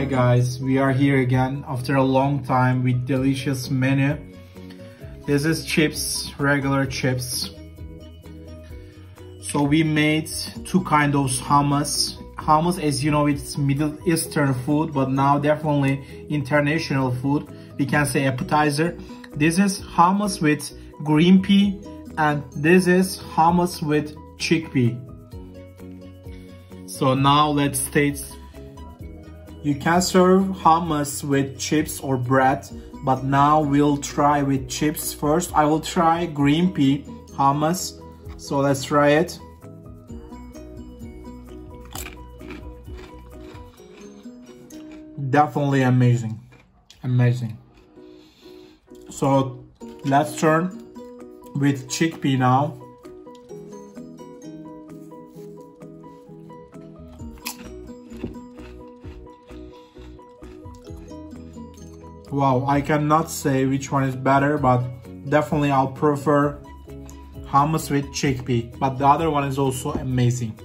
Hi guys, we are here again after a long time with delicious menu. This is chips, regular chips. So we made two kinds of hummus. Hummus, as you know, it's Middle Eastern food, but now definitely international food. We can say appetizer. This is hummus with green pea, and this is hummus with chickpea. So now let's taste. You can serve hummus with chips or bread, but now we'll try with chips first. I will try green pea hummus. So let's try it. Definitely amazing. Amazing. So let's turn with chickpea now. Wow, I cannot say which one is better, but definitely I'll prefer hummus with chickpea. But the other one is also amazing.